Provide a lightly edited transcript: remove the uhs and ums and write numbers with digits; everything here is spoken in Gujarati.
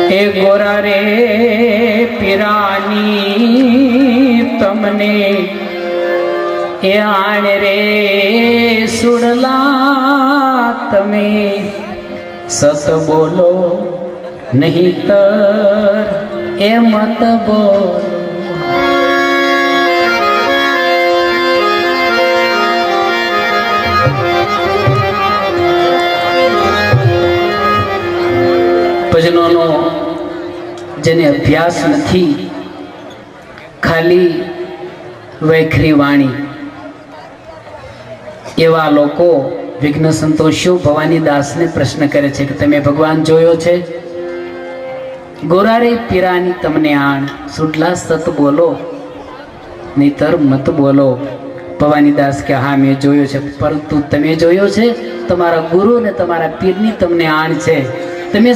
એ ગોરા રે પીરાની તમને એ આણ રે સુડલા તમે સત બોલો નહીતર એ મત બોલો. ભજનોનો જેને અભ્યાસ નથી, ખાલી વૈખરી વાણી, એવા લોકો વિઘ્ન સંતોષીઓ ભવાની દાસને પ્રશ્ન કરે છે કે તમે ભગવાન જોયો છે? ગોરારે પીરાની તમને આણ સુડલા સત બોલો નહીતર મત બોલો. ભવાની દાસ કે હા મેં જોયો છે, પરંતુ તમે જોયો છે? તમારા ગુરુ ને તમારા પીરની તમને આણ છે. તમે